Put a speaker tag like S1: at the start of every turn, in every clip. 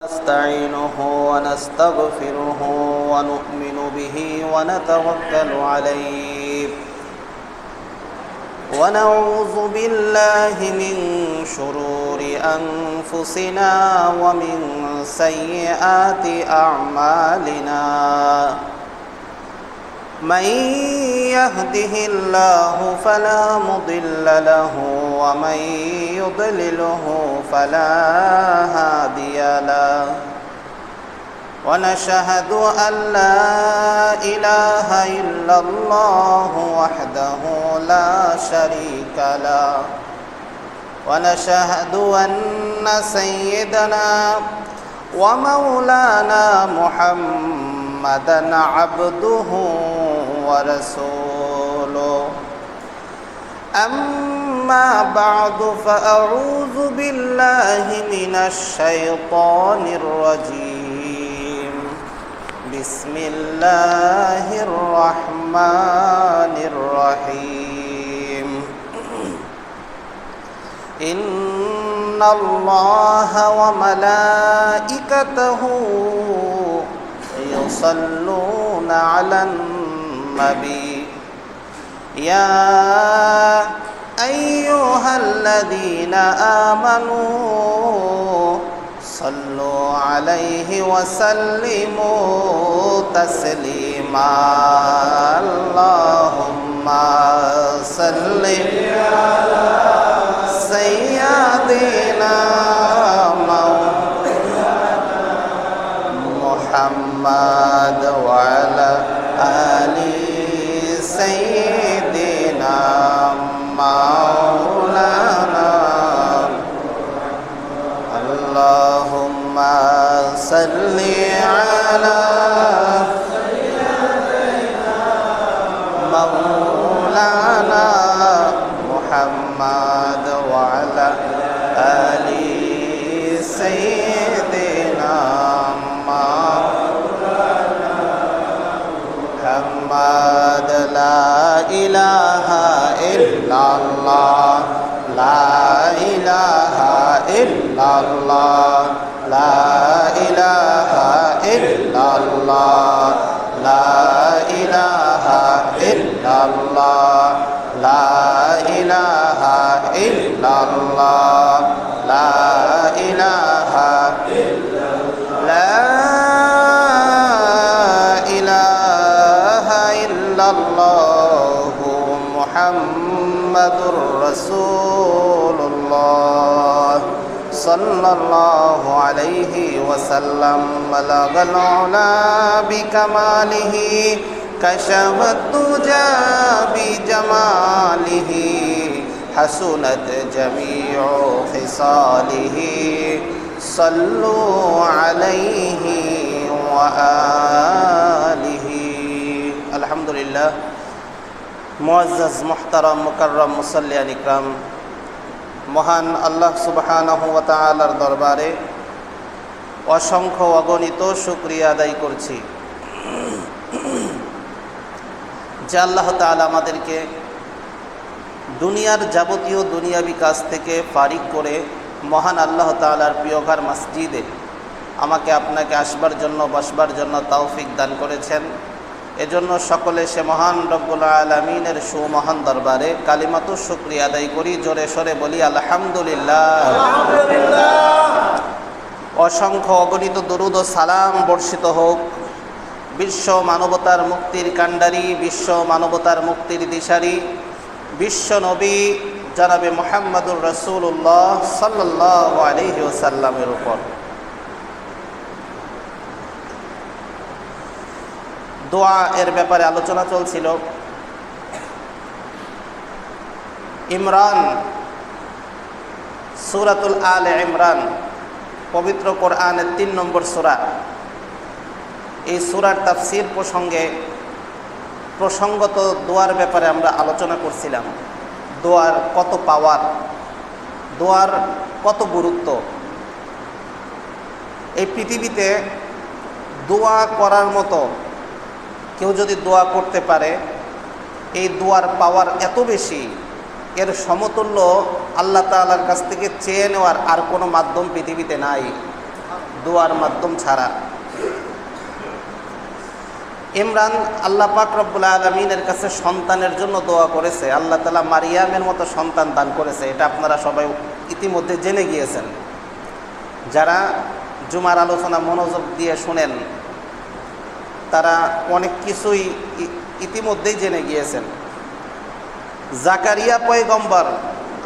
S1: نستعينه ونستغفره ونؤمن به ونتوكل عليه ونعوذ بالله من شرور أنفسنا ومن سيئات أعمالنا من يهده الله فلا مضل له ومن يضلله فلا هادي له ونشهد أن لا إله إلا الله وحده لا شريك له ونشهد أن سيدنا ومولانا محمدا عبده ورسوله أما بعد فأعوذ بالله من الشيطان الرجيم بسم الله الرحمن الرحيم إن الله وملائكته يصلون على النبي يا أيها الذين آمنوا صلوا عليه وسلموا تسليما اللهم صل على سيدنا محمد وعلى آل سيدنا مولانا اللهم صل على مولانا محمد وعلى آل سيدنا محمد لا إله إلا الله لا إله إلا الله لا إله إلا الله لا إله إلا الله لا إله إلا الله لا إله إلا لا إله إلا الله محمد رسول الله صلى الله عليه وسلم بلغ العلا بكماله كشف الدجى بجماله حسنت جميع خصاله صلوا عليه وآله الحمد لله মুআজ্জাজ মুহতারাম মুকাররম মুসাল্লিয়ান ইকরাম মহান আল্লাহ সুবহানাহু ওয়া তাআলার দরবারে অসংখ্য অগণিত শুকরিয়া আদায় করছি যে আল্লাহ তাআলা আমাদেরকে দুনিয়ার যাবতীয় দুনিয়াবি কাজ থেকে ফারিগ করে মহান আল্লাহ তাআলার প্রিয়ঘর মসজিদে আমাকে আপনাকে আসবার জন্য বসবার জন্য তৌফিক দান করেছেন। এজন্য সকলে সে মহান রব্বুল আলামিনের সুমহান দরবারে কালিমাতু শুকরিয়া আদায় করি, জোরে সোরে বলি আলহামদুলিল্লাহ। অসংখ্য অগণিত দরুদ ও সালাম বর্ষিত হোক বিশ্ব মানবতার মুক্তির কাণ্ডারি, বিশ্ব মানবতার মুক্তির দিশারি, বিশ্ব নবী জনাবে মুহাম্মদুর রাসূলুল্লাহ সাল্লাল্লাহু আলাইহি ওয়াসাল্লামের উপর। দোয়া এর ব্যাপারে আলোচনা চলছিল। ইমরান, সূরাতুল আলে ইমরান পবিত্র কোরআনের 3 নম্বর সূরা। এই সূরার তাফসীর প্রসঙ্গে প্রসঙ্গত দোয়ার ব্যাপারে আমরা আলোচনা করছিলাম। দোয়ার কত পাওয়ার, দোয়ার কত গুরুত্ব। এই পৃথিবীতে দোয়া করার মতো কেউ যদি দোয়া করতে পারে, এই দোয়ার পাওয়ার এত বেশি, এর সমতুল্য আল্লাহ তাআলার কাছ থেকে চেয়ে নেওয়ার আর কোনো মাধ্যম পৃথিবীতে নাই। দোয়ার মাধ্যম ছাড়া। ইমরান আল্লাহ পাক রব্বুল আলামিনের কাছে সন্তানের জন্য দোয়া করেছে, আল্লাহ তাআলা মারিয়ামের মতো সন্তান দান করেছে। এটা আপনারা সবাই ইতিমধ্যে জেনে গিয়েছেন। যারা জুমার আলোচনা মনোযোগ দিয়ে শুনেন তারা অনেক কিছুই ইতিমধ্যেই জেনে গিয়েছেন। জাকারিয়া পয়গম্বর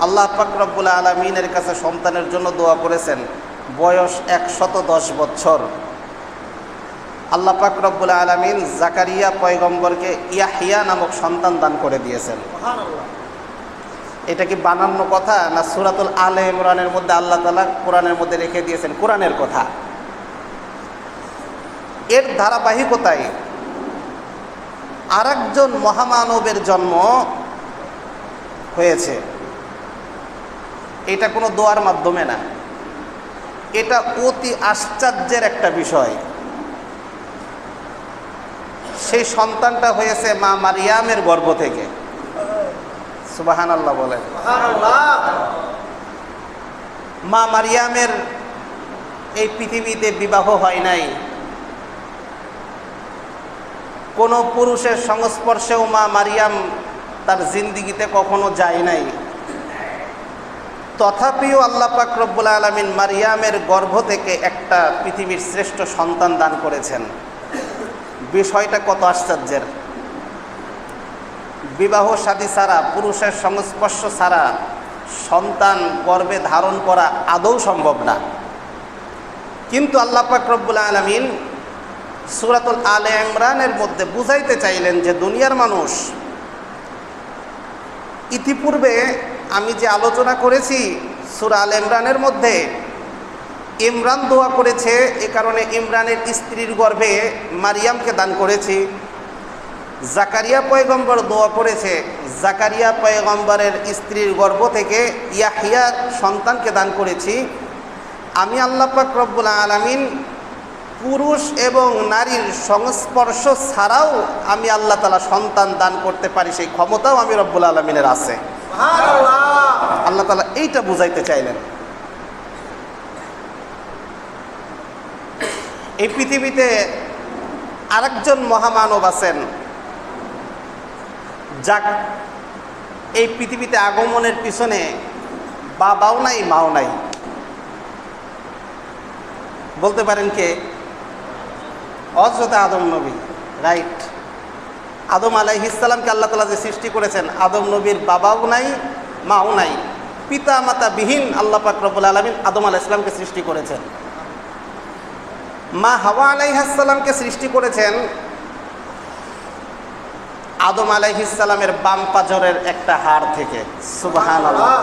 S1: আল্লাহ পাক রব্বুল আলামিনের কাছে সন্তানের জন্য দোয়া করেছেন, বয়স 110 বছর। আল্লাহ পাক রব্বুল আলামিন জাকারিয়া পয়গম্বরকে ইয়াহিয়া নামক সন্তান দান করে দিয়েছেন। এটা কি বানানো কথা না সূরাতুল আলে ইমরানের মধ্যে আল্লাহ তাআলা কোরআনের মধ্যে রেখে দিয়েছেন? কোরআনের কথা। এর ধারাবাহিকতায় আরেকজন মহামানবের জন্ম হয়েছে। এটা কোনো দোয়ার মাধ্যমে না, এটা অতি আশ্চর্যের একটা বিষয়। সেই সন্তানটা হয়েছে মা মারিয়ামের গর্ভ থেকে। সুবহানাল্লাহ বলেন। মা মারিয়ামের এই পৃথিবীতে বিবাহ হয় নাই, কোনো পুরুষের সংস্পর্শেও মা মারিয়াম তার জিন্দিগিতে কখনো যায় নাই। তথাপিও আল্লাহ পাক রব্বুল আলামিন মারিয়ামের গর্ভ থেকে একটা পৃথিবীর শ্রেষ্ঠ সন্তান দান করেছেন। বিষয়টা কত আশ্চর্যের! বিবাহ শাদী ছাড়া, পুরুষের সংস্পর্শ ছাড়া সন্তান গর্ভে ধারণ করা আদৌ সম্ভব না। কিন্তু আল্লাহ পাক রব্বুল আলামিন সূরাতুল আলে ইমরানের মধ্যে বুঝাইতে চাইলেন যে দুনিয়ার মানুষ, ইতিপূর্বে আমি যে আলোচনা করেছি সূরা আলে ইমরানের মধ্যে, ইমরান দোয়া করেছে, এ কারণে ইমরানের স্ত্রীর গর্ভে মারিয়ামকে দান করেছি। জাকারিয়া পয়গম্বর দোয়া করেছে, জাকারিয়া পয়গম্বরের স্ত্রীর গর্ভ থেকে ইয়াহিয়া সন্তানকে দান করেছি। আমি আল্লাহ পাক রব্বুল আলামিন পুরুষ এবং নারীর সংস্পর্শ ছাড়াও আমি আল্লাহ তাআলা সন্তান দান করতে পারি, সেই ক্ষমতাও আমি রব্বুল আলামিনের আছে। আল্লাহ তাআলা এইটা বুঝাইতে চাইলেন। এই পৃথিবীতে আরেকজন মহামানব আছেন, যাক এই পৃথিবীতে আগমনের পিছনে বাবাও নাই মাও নাই। বলতে পারেন কে? হযরত আদম নবী। রাইট। আদম আলাইহিস সালামকে আল্লাহ তাআলা যে সৃষ্টি করেছেন, আদম নবীর বাবাও নাই মাও নাই, পিতা মাতা বিহীন আল্লাহ পাক রব্বুল আলামিন আদম আলাইহিস সালামকে সৃষ্টি করেছেন। মা হাওয়া আলাইহিস সালামকে সৃষ্টি করেছেন আদম আলাইহিস সালামের বাম পাজরের একটা হাড় থেকে। সুবহানাল্লাহ।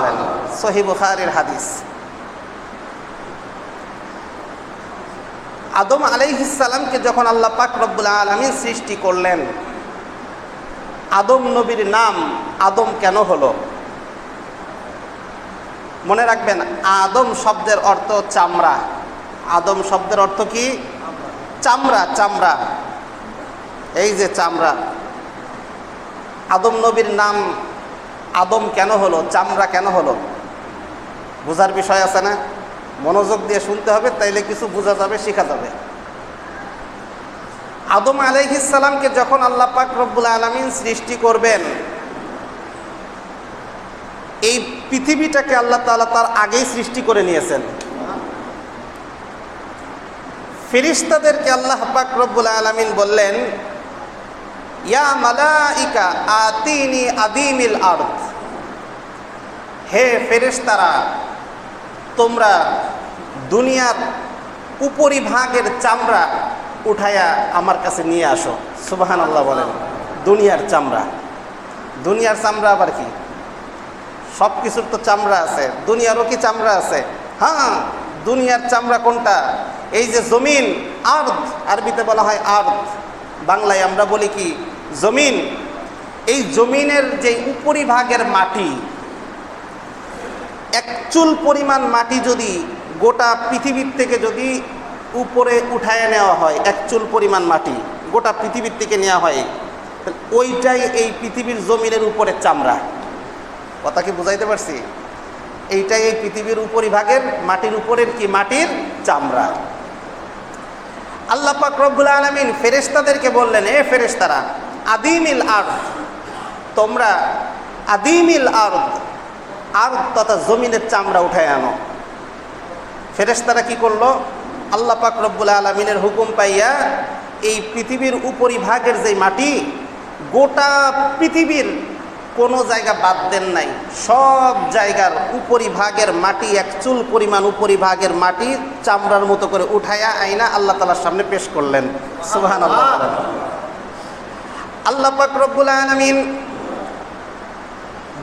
S1: সহিহ বুখারীর হাদিস। আদম আলাইহিস সালামকে যখন আল্লাহ পাক রব্বুল আলামিন সৃষ্টি করলেন, আদম নবীর নাম আদম কেন হলো? মনে রাখবেন, আদম শব্দের অর্থ চামড়া। আদম শব্দের অর্থ কি? চামড়া। চামড়া, এই যে চামড়া। আদম নবীর নাম আদম কেন হলো, চামড়া কেন হলো? বোঝার বিষয় আছে না? মনোযোগ দিয়ে শুনতে হবে, তাইলে কিছু বোঝা যাবে, শেখা যাবে। আদম আলাইহিস সালামকে যখন আল্লাহ পাক রব্বুল আলামিন সৃষ্টি করবেন, এই পৃথিবীটাকে আল্লাহ তাআলা তার আগেই সৃষ্টি করে নিয়েছেন। ফেরেশতাদেরকে আল্লাহ পাক রব্বুল আলামিন বললেন, ইয়া মালাইকা আতিনি আদিমিল আরদ, হে ফেরেশতারা, তোমরা দুনিয়ার উপরিভাগের চামড়া উঠায়া আমার কাছে নিয়ে আসো। সুবহানাল্লাহ বলেন। দুনিয়ার চামড়া। দুনিয়ার চামড়া আবার কি? সব কিছুর তো চামড়া আছে, দুনিয়ারও কি চামড়া আছে? হ্যাঁ, দুনিয়ার চামড়া কোনটা? এই যে জমিন, আরদ, আরবিতে বলা হয় আরদ, বাংলায় আমরা বলি কি? জমিন। এই জমিনের যে উপরিভাগের মাটি, এক চুল পরিমাণ মাটি যদি গোটা পৃথিবীর থেকে যদি উপরে উঠায় নেওয়া হয়, এক চুল পরিমাণ মাটি গোটা পৃথিবীর থেকে নেওয়া হয়, ওইটাই এই পৃথিবীর জমিনের উপরের চামড়া। কথা কি বুঝাইতে পারছি? এইটাই এই পৃথিবীর উপরিভাগের মাটির উপরের কি? মাটির চামড়া। আল্লাহ পাক রব্বুল আলামিন ফেরেশতাদেরকে বললেন, এ ফেরেশতারা, আদিমিল আরদ, তোমরা আদিমিল আরদ, আরদ তথা জমিনের চামড়া উঠায় আনো। ফেরেশতারা কি করলো? আল্লাহ পাক রব্বুল আলামিনের হুকুম পাইয়া এই পৃথিবীর উপরিভাগের যে মাটি, গোটা পৃথিবীর কোনো জায়গা বাদ দেন নাই, সব জায়গার উপরিভাগের মাটি, এক চুল পরিমাণ উপরিভাগের মাটি চামড়ার মতো করে উঠাইয়া আইনা আল্লাহ তাআলার সামনে পেশ করলেন। সুবহানাল্লাহ। আল্লাহ পাক রব্বুল আলামিন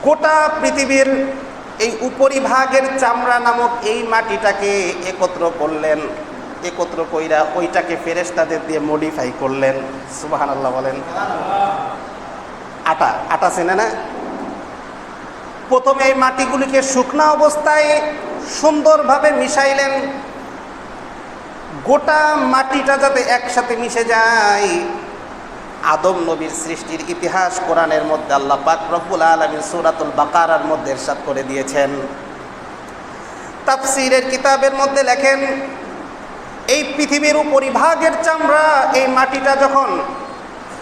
S1: গোটা পৃথিবীর এই উপরিভাগের চামড়া নামক এই মাটিটাকে একত্র করলেন, একত্র কইরা ওইটাকে ফেরেশতাদের দিয়ে মডিফাই করলেন। সুবহানাল্লাহ বলেন। আটা, আটা চেনে না? প্রথমে এই মাটিগুলিকে শুকনা অবস্থায় সুন্দরভাবে মিশাইলেন, গোটা মাটিটা যাতে একসাথে মিশে যায়। আদম নবীর সৃষ্টির ইতিহাস কোরআনের মধ্যে আল্লাহ পাক রব্বুল আলামিন সূরাতুল বাকারার মধ্যে ইরশাদ করে দিয়েছেন। তাফসীরের কিতাবের মধ্যে লেখেন, এই পৃথিবীর উপরিভাগের চামড়া, এই মাটিটা যখন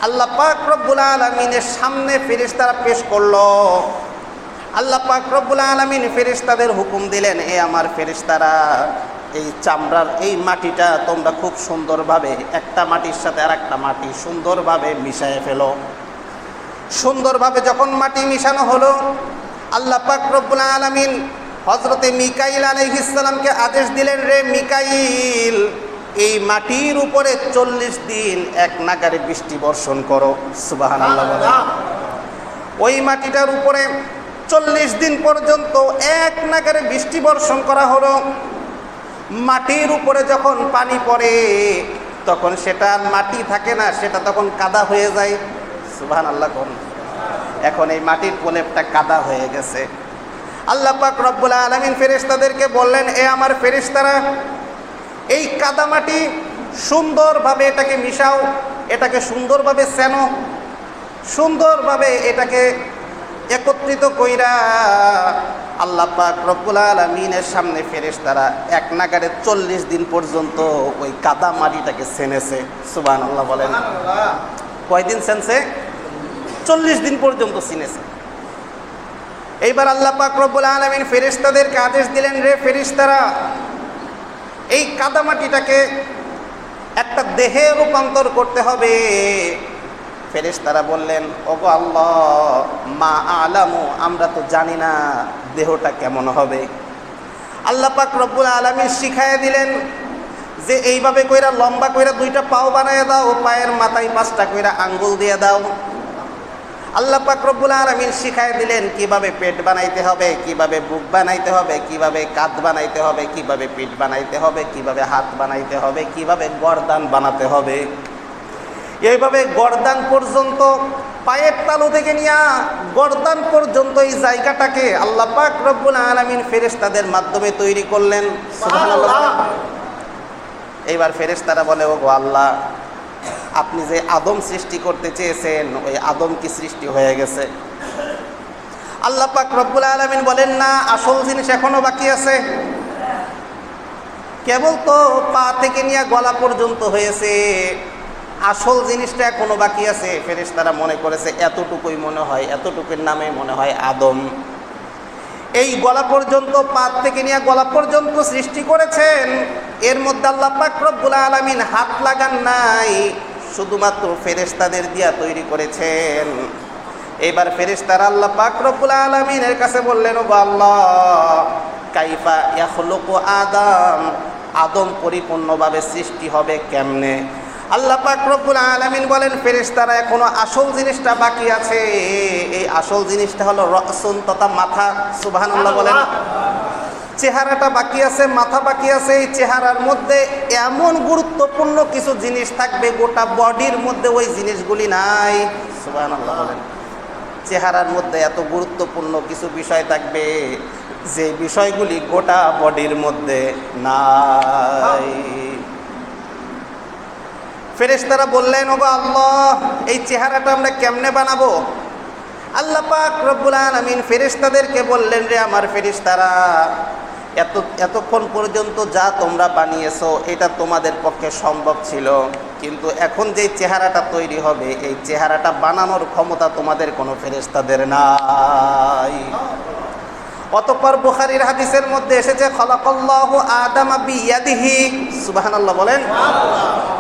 S1: আল্লাহ পাক রব্বুল আলামিনের সামনে ফেরেশতারা পেশ করলো, আল্লাহ পাক রব্বুল আলামিন ফেরেশতাদের হুকুম দিলেন, এ আমার ফেরেশতারা, এই চামড়ার এই মাটিটা তোমরা খুব সুন্দরভাবে একটা মাটির সাথে আর একটা মাটি সুন্দরভাবে মিশিয়ে ফেলো। সুন্দরভাবে যখন মাটি মিশানো হলো, আল্লাহ পাক রব্বুল আলামিন হযরতে মিকাইল আলাইহিস সালামকে আদেশ দিলেন, রে মিকাইল, এই মাটির উপরে 40 দিন এক নাগারে বৃষ্টি বর্ষণ করো। সুবহানাল্লাহ বলেন। ওই মাটিটার উপরে 40 দিন পর্যন্ত এক নাগারে বৃষ্টি বর্ষণ করা হলো। মাটির উপরে যখন পানি পড়ে তখন সেটা মাটি থাকে না, সেটা তখন কাদা হয়ে যায়। সুবহানাল্লাহ কোন। এখন এই মাটির প্রলেপটা কাদা হয়ে গেছে। আল্লাহ পাক রব্বুল আলামিন ফেরেশতাদেরকে বললেন, এ আমার ফেরেশতারা, এই কাদা মাটি সুন্দরভাবে এটাকে মিশাও, এটাকে সুন্দরভাবে সেনো, সুন্দরভাবে এটাকে একত্রিত কইরা আল্লাহ পাক রব্বুল আলামিনের সামনে ফেরেশতারা এক নাগারে 40 দিন পর্যন্ত ওই কাদা মাটিটাকে সেনেছে। সুবহানাল্লাহ বলেন। কয়দিন সেনছে? 40 দিন পর্যন্ত সেনেছে। এইবার আল্লাহ পাক রব্বুল আলামিন ফেরেশতাদেরকে আদেশ দিলেন, রে ফেরেশতারা, এই কাদা মাটিটাকে একটা দেহে রূপান্তর করতে হবে। ফেরেশতারা বললেন, ওগো আল্লাহ, মা আলামু, আমরা তো জানি না দেহটা কেমন হবে। আল্লাহ পাক রব্বুল আলামিন শিখাইয়া দিলেন যে এইভাবে কইরা লম্বা কইরা 2টা পাও বানাইয়া দাও, পায়ের মাথায় 5টা কইরা আঙ্গুল দিয়ে দাও। আল্লাহ পাক রব্বুল আলামিন শিখাইয়া দিলেন কিভাবে পেট বানাইতে হবে, কিভাবে বুক বানাইতে হবে, কিভাবে কাঁধ বানাইতে হবে, কিভাবে পিঠ বানাইতে হবে, কিভাবে হাত বানাইতে হবে, কিভাবে গর্দান বানাতে হবে। এইভাবে গর্দান পর্যন্ত, পায়ের তালু থেকে নিয়ে গর্দান পর্যন্ত এই জায়গাটাকে আল্লাহ পাক রব্বুল আলামিন ফেরেশতাদের মাধ্যমে তৈরি করলেন। সুবহানাল্লাহ। এইবার ফেরেশতারা বলে, ওগো আল্লাহ, আপনি যে আদম সৃষ্টি করতে চেয়েছেন ওই আদম কি সৃষ্টি হয়ে গেছে? আল্লাহ পাক রব্বুল আলামিন বলেন, না, আসল জিনিস এখনো বাকি আছে। কেবল তো পা থেকে নিয়ে গলা পর্যন্ত হয়েছে, আসল জিনিসটা এখনো বাকি আছে। ফেরেশতারা মনে করেছে এতটুকুই মনে হয়, এতটুকুর নামে মনে হয় আদম। এই গলা পর্যন্ত, পা থেকে নিয়ে গলা পর্যন্ত সৃষ্টি করেছেন, এর মধ্যে আল্লাহ পাক রব্বুল আলামিন হাত লাগান নাই, শুধুমাত্র ফেরেশতাদের দিয়া তৈরি করেছেন। এবার ফেরেশতারা আল্লাহ পাক রব্বুল আলামিনের কাছে বললেন, ও আল্লাহ, কাইফা ইয়াখলুকু আদম, আদম পরিপূর্ণভাবে সৃষ্টি হবে কেমনে? আল্লাহ পাক রব্বুল আলামিন বলেন, ফেরেশতারা এখনো আসল জিনিসটা বাকি আছে। এই আসল জিনিসটা হলো রসুন তথা মাথা। সুবহানাল্লাহ বলেন। চেহারাটা বাকি আছে, মাথা বাকি আছে। এই চেহারার মধ্যে এমন গুরুত্বপূর্ণ কিছু জিনিস থাকবে, গোটা বডির মধ্যে ওই জিনিসগুলি নাই। সুবহানাল্লাহ বলেন। চেহারার মধ্যে এত গুরুত্বপূর্ণ কিছু বিষয় থাকবে যে বিষয়গুলি গোটা বডির মধ্যে নাই। ফেরেশতারা বললেন, ওগো আল্লাহ, এই চেহারাটা আমরা কেমনে বানাবো? আল্লাহ পাক রব্বুল আলামিন ফেরেশতাদেরকে বললেন, রে আমার ফেরেশতারা, এতক্ষণ পর্যন্ত যা তোমরা বানিয়েছো এটা তোমাদের পক্ষে সম্ভব ছিল, কিন্তু এখন যে চেহারাটা তৈরি হবে এই চেহারাটা বানানোর ক্ষমতা তোমাদের কোনো ফেরেশতাদের নাই। অতঃপর বুখারীর হাদিসের মধ্যে এসেছে খলাকাল্লাহু আদামা বিয়াদিহি, সুবহানাল্লাহ বলেন।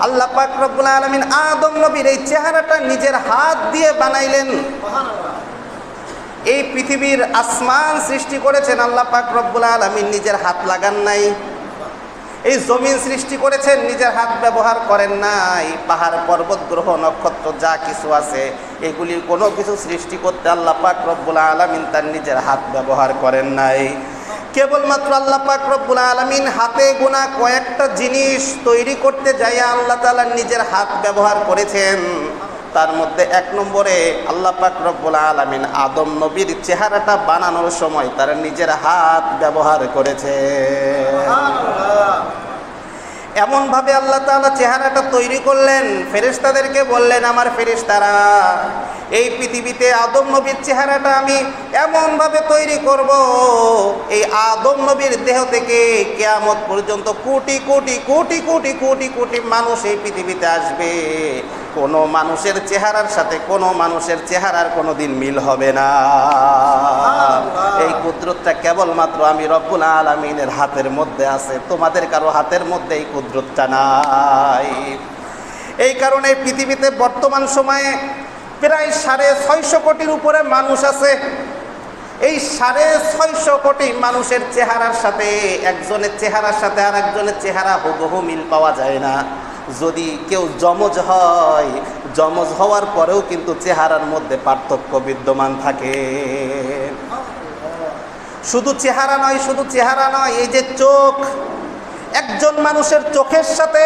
S1: আল্লাহ পাক রব্বুল আলামিন আদম নবীর এই চেহারাটা নিজের হাত দিয়ে বানাইলেন। এই পৃথিবীর আসমান সৃষ্টি করেছেন আল্লাহ পাক রব্বুল আলামিন, নিজের হাত লাগান নাই। এই জমিন সৃষ্টি করেছেন, নিজের হাত ব্যবহার করেন নাই। পাহাড় পর্বত গ্রহ নক্ষত্র যা কিছু আছে এগুলির কোনো কিছু সৃষ্টি করতে আল্লাহ পাক রব্বুল আলামিন তার নিজের হাত ব্যবহার করেন নাই। কেবলমাত্র আল্লাহ পাক রব্বুল আলামিন হাতে গোনা কয়েকটা জিনিস তৈরি করতে যাইয়া আল্লাহ তাআলা নিজের হাত ব্যবহার করেছেন। তার মধ্যে এক নম্বরে আল্লাহ পাক রব্বুল আলামিন আদম নবীর চেহারাটা বানানোর সময় তার নিজের হাত ব্যবহার করেছে। এমনভাবে আল্লাহ তাআলা চেহারাটা তৈরি করলেন, ফেরেশতাদেরকে বললেন, আমার ফেরেশতারা এই পৃথিবীতে আদম নবীর চেহারাটা আমি এমনভাবে তৈরি করব, এই আদম নবীর দেহ থেকে কিয়ামত পর্যন্ত কোটি কোটি কোটি কোটি কোটি কোটি মানুষ এই পৃথিবীতে আসবে। কোনো মানুষের চেহারার সাথে কোনো মানুষের চেহারার কোনো দিন মিল হবে না। এই কুদরতটা কেবলমাত্র আমি রব্বুল আলামিনের হাতের মধ্যে আছে, তোমাদের কারো হাতের মধ্যে এই কুদরতটা নাই। এই কারণে পৃথিবীতে বর্তমান সময়ে প্রায় 650 কোটির উপরে মানুষ আছে। এই 650 কোটি মানুষের চেহারার সাথে একজনের চেহারার সাথে আর একজনের চেহারা হুবহু মিল পাওয়া যায় না। যদি কেউ যমজ হয়, যমজ হওয়ার পরেও কিন্তু চেহারার মধ্যে পার্থক্য বিদ্যমান থাকে। শুধু চেহারা নয়, শুধু চেহারা নয়, এই যে চোখ, একজন মানুষের চোখের সাথে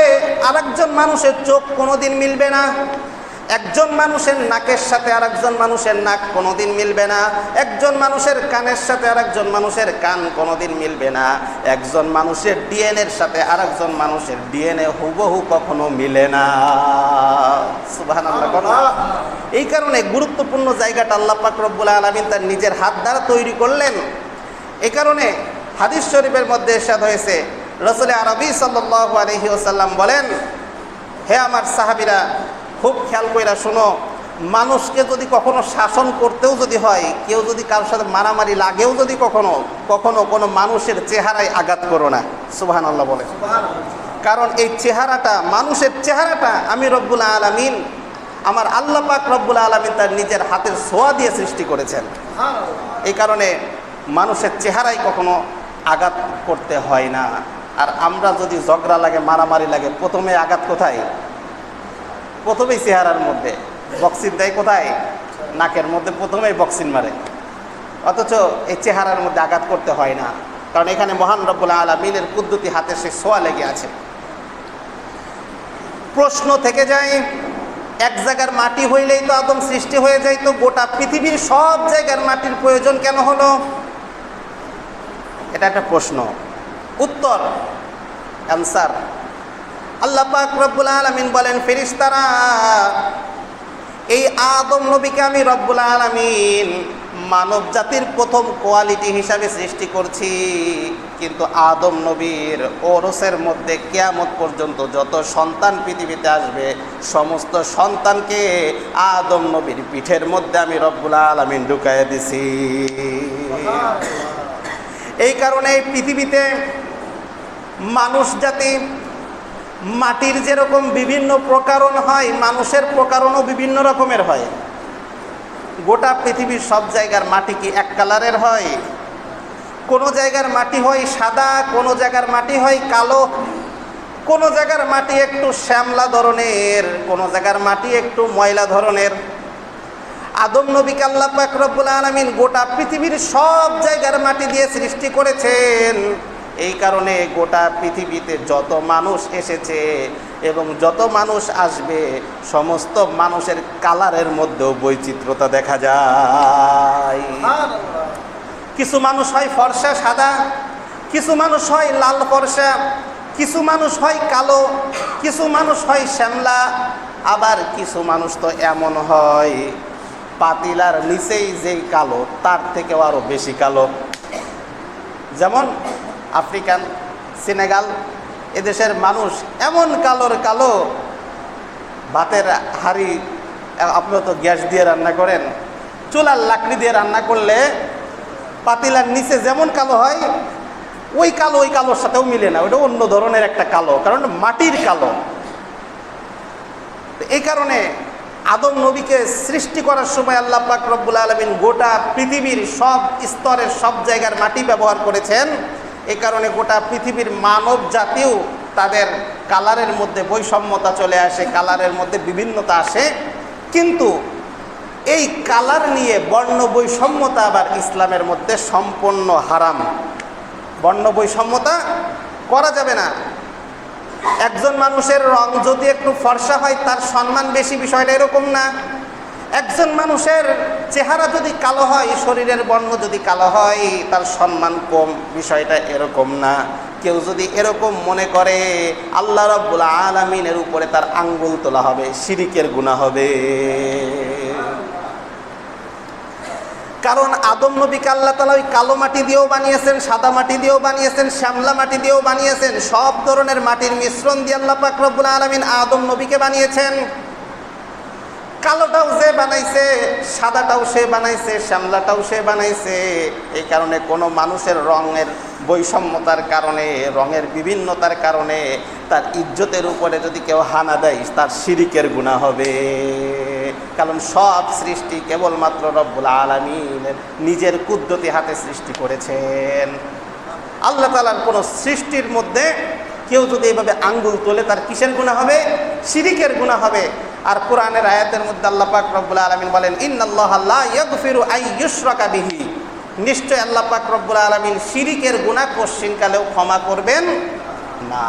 S1: আরেকজন মানুষের চোখ কোনোদিন মিলবে না। একজন মানুষের নাকের সাথে আরেকজন মানুষের নাক কোনোদিন মিলবে না। একজন মানুষের কানের সাথে আরেকজন মানুষের কান কোনোদিন মিলবে না। একজন মানুষের ডিএনএর সাথে আরেকজন মানুষের ডিএনএ হুবহু কখনো মিলে না। সুবহানাল্লাহ। এই কারণে গুরুত্বপূর্ণ জায়গাটা আল্লাহ পাক রব্বুল আলামিন তার নিজের হাত দ্বারা তৈরি করলেন। এই কারণে হাদিস শরীফের মধ্যে ইরশাদ হয়েছে, রাসূল আরবি সাল্লাল্লাহু আলাইহি ওয়াসাল্লাম বলেন, হে আমার সাহাবীরা খুব খেয়াল কইরা শোনো, মানুষকে যদি কখনো শাসন করতেও যদি হয়, কেউ যদি কারোর সাথে মারামারি লাগেও যদি কখনো কোনো মানুষের চেহারায় আঘাত করো না। সুবহানাল্লাহ বলে। কারণ এই চেহারাটা, মানুষের চেহারাটা আমি রব্বুল আলামিন, আমার আল্লাহ পাক রব্বুল আলামিন তার নিজের হাতের ছোঁয়া দিয়ে সৃষ্টি করেছেন। এই কারণে মানুষের চেহারায় কখনো আঘাত করতে হয় না। আর আমরা যদি ঝগড়া লাগে, মারামারি লাগে, প্রথমে আঘাত কোথায়? প্রথমেই চেহারার মধ্যে। বক্সিং দেয় কোথায়? নাকের মধ্যে প্রথমেই বক্সিং মারে। অথচ এই চেহারার মধ্যে আঘাত করতে হয় না, কারণ এখানে মহান রব্বুল আলামিনের কুদরতি হাতে সে ছোঁয়া লেগে আছে। প্রশ্ন থেকে যায়, এক জায়গার মাটি হইলেই তো আদম সৃষ্টি হয়ে যায়, তো গোটা পৃথিবীর সব জায়গার মাটির প্রয়োজন কেন হলো? এটা একটা প্রশ্ন। উত্তর, অ্যান্সার, আল্লাহ পাক রব্বুল আলামিন বলেন, ফেরেশতারা এই আদম নবীকে আমি রব্বুল আলামিন মানব জাতির প্রথম কোয়ালিটি হিসাবে সৃষ্টি করছি, কিন্তু আদম নবীর ওরসের মধ্যে কিয়ামত পর্যন্ত যত সন্তান পৃথিবীতে আসবে সমস্ত সন্তানকে আদম নবীর পিঠের মধ্যে আমি রব্বুল আলামিন ঢুকাইয়া দিছি। এই কারণে পৃথিবীতে মানুষ জাতি মাটির যেরকম বিভিন্ন প্রকারণ হয়, মানুষের প্রকারণও বিভিন্ন রকমের হয়। গোটা পৃথিবীর সব জায়গার মাটি কি এক কালারের হয়? কোনো জায়গার মাটি হয় সাদা, কোনো জায়গার মাটি হয় কালো, কোনো জায়গার মাটি একটু শ্যামলা ধরনের, কোনো জায়গার মাটি একটু ময়লা ধরনের। আদম নবীকে আল্লাহ পাক রব্বুল আলামিন গোটা পৃথিবীর সব জায়গার মাটি দিয়ে সৃষ্টি করেছেন। এই কারণে গোটা পৃথিবীতে যত মানুষ এসেছে এবং যত মানুষ আসবে সমস্ত মানুষের কালারের মধ্যেও বৈচিত্র্যতা দেখা যায়। কিছু মানুষ হয় ফর্সা সাদা, কিছু মানুষ হয় লাল ফর্সা, কিছু মানুষ হয় কালো, কিছু মানুষ হয় শ্যামলা, আবার কিছু মানুষ তো এমন হয় পাতিলার নিচেই যেই কালো তার থেকেও আরও বেশি কালো। যেমন আফ্রিকান, সেনেগাল, এদেশের মানুষ এমন কালোর কালো, ভাতের হাঁড়ি, আপনারা তো গ্যাস দিয়ে রান্না করেন, চুলার লাকড়ি দিয়ে রান্না করলে পাতিলার নিচে যেমন কালো হয় ওই কালোর সাথেও মিলে না, ওটা অন্য ধরনের একটা কালো, কারণ মাটির কালো। এই কারণে আদম নবীকে সৃষ্টি করার সময় আল্লাহ পাক রব্বুল আলামিন গোটা পৃথিবীর সব স্তরের সব জায়গার মাটি ব্যবহার করেছেন। এই কারণে গোটা পৃথিবীর মানব জাতিও তাদের কালারের মধ্যে বৈষম্যতা চলে আসে, কালারের মধ্যে বিভিন্নতা আসে। কিন্তু এই কালার নিয়ে বর্ণ বৈষম্যতা আবার ইসলামের মধ্যে সম্পূর্ণ হারাম। বর্ণ বৈষম্যতা করা যাবে না। একজন মানুষের রং যদি একটু ফর্সা হয় তার সম্মান বেশি, বিষয়টা এরকম না। একজন মানুষের চেহারা যদি কালো হয়, শরীরের বর্ণ যদি কালো হয় তার সম্মান কম, বিষয়টা এরকম না। কেউ যদি এরকম মনে করে আল্লাহ রাব্বুল আলামিনের উপরে তার আঙ্গুল তোলা হবে, শিরিকের গুনাহ হবে। কারণ আদম নবীকে আল্লাহ তাআলা ওই কালো মাটি দিয়েও বানিয়েছেন, সাদা মাটি দিয়েও বানিয়েছেন, শ্যামলা মাটি দিয়েও বানিয়েছেন, সব ধরনের মাটির মিশ্রণ দিয়ে আল্লাহ পাক রব্বুল আলামিন আদম নবীকে বানিয়েছেন। কালোটাও সে বানাইছে, সাদাটাও সে বানাইছে, শ্যামলাটাও সে বানাইছে। এই কারণে কোনো মানুষের রঙের বৈষম্যতার কারণে, রঙের বিভিন্নতার কারণে তার ইজ্জতের উপরে যদি কেউ হানা দেয় তার শিরিকের গুনাহ হবে। কারণ সব সৃষ্টি কেবলমাত্র রব্বুল আলামিনের নিজের কুদরতি হাতে সৃষ্টি করেছেন। আল্লাহ তাআলার কোনো সৃষ্টির মধ্যে কেউ যদি এইভাবে আঙ্গুল তোলে তার কিসের গুনাহ হবে? শিরিকের গুনাহ হবে। আর কোরআনের আয়াতের মধ্যে আল্লাহ পাক রব্বুল আলামিন বলেন, ইন্নাল্লাহা লা ইয়াগফিরু আন ইউশরাকা বিহি, নিশ্চয় আল্লাহ পাক রব্বুল আলামিন শিরিকের গুনাহ কোশ্চিনকালেও ক্ষমা করবেন না।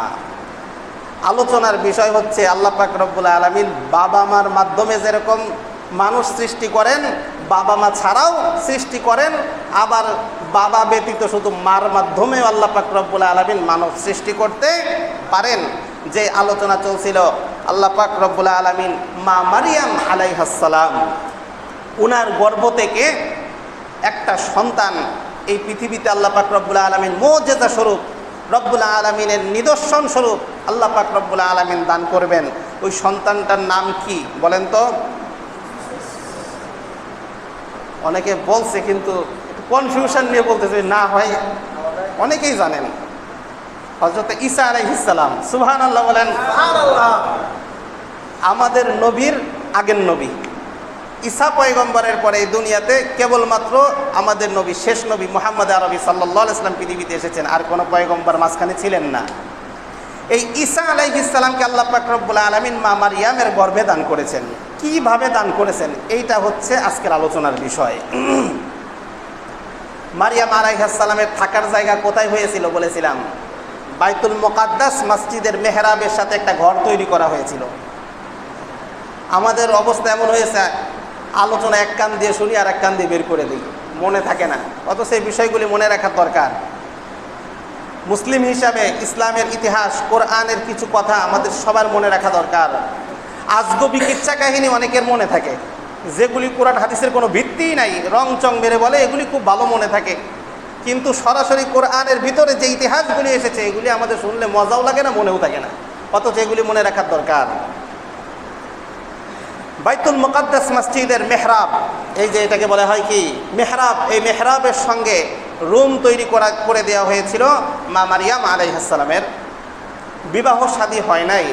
S1: আলোচনার বিষয় হচ্ছে আল্লাহ পাক রব্বুল আলামিন বাবা মার মাধ্যমে যেরকম মানুষ সৃষ্টি করেন, বাবা মা ছাড়াও সৃষ্টি করেন, আবার বাবা ব্যতীত শুধু মার মাধ্যমেও আল্লাহ পাক রব্বুল আলামিন মানব সৃষ্টি করতে পারেন। যে আলোচনা চলছিল, আল্লাহ পাক রব্বুল আলামিন মা মারিয়াম আলাইহিস সালাম, উনার গর্ভ থেকে একটা সন্তান এই পৃথিবীতে আল্লাহ পাক রব্বুল আলামিন মুজিজা স্বরূপ, রব্বুল আলামিনের নিদর্শন স্বরূপ আল্লাহ পাক রব্বুল আলামিন দান করবেন। ওই সন্তানটার নাম কি বলেন তো? অনেকে বলছে কিন্তু কনফিউশন নিয়ে বলতেছে, না হয় অনেকেই জানেন, হযরত ঈসা আলাইহিস সালাম। সুবহানাল্লাহ বলেন। আমাদের নবীর আগের নবী ঈসা পয়গম্বরের পরে এই দুনিয়াতে কেবলমাত্র আমাদের নবী, শেষ নবী মুহাম্মদ আরবি সাল্লাল্লাহু আলাইহি ওয়াসাল্লাম পৃথিবীতে এসেছেন, আর কোনো পয়গম্বর মাঝখানে ছিলেন না। এই ঈসা আলাইহিস সালামকে আল্লাহ পাক রব্বুল আলামিন মা মারিয়ামের গর্ভে দান করেছেন। কিভাবে দান করেছেন এইটা হচ্ছে আজকের আলোচনার বিষয়। মারিয়াম আলাইহিস সালামের থাকার জায়গা কোথায় হয়েছিল বলেছিলাম? বাইতুল মুকাদ্দাস মসজিদের মেহরাবের সাথে একটা ঘর তৈরি করা হয়েছিল। আমাদের অবস্থা এমন হয়েছে, আলোচনা এক কান দিয়ে শুনি আর এক কান দিয়ে বের করে দিই, মনে থাকে না। অথচ এই বিষয়গুলি মনে রাখার দরকার। মুসলিম হিসাবে ইসলামের ইতিহাস, কোরআনের কিছু কথা আমাদের সবার মনে রাখা দরকার। আজগবি কিচ্ছা কাহিনী অনেকের মনে থাকে, যেগুলি কোরআন হাদিসের কোনো ভিত্তিই নাই, রং চং মেরে বলে, এগুলি খুব ভালো মনে থাকে। কিন্তু সরাসরি কোরআনের ভিতরে যে ইতিহাসগুলি এসেছে এগুলি আমাদের শুনলে মজাও লাগে না, মনেও থাকে না, অথচ এগুলি মনে রাখার দরকার। বাইতুল মুকাদ্দাস মসজিদের মেহরাব, এই যে এটাকে বলা হয় কি মেহরাব, এই মেহরাবের সঙ্গে রুম তৈরি করে দেওয়া হয়েছিল মা মারিয়াম আলাইহিস সালামের। বিবাহ শাদী হয় নাই,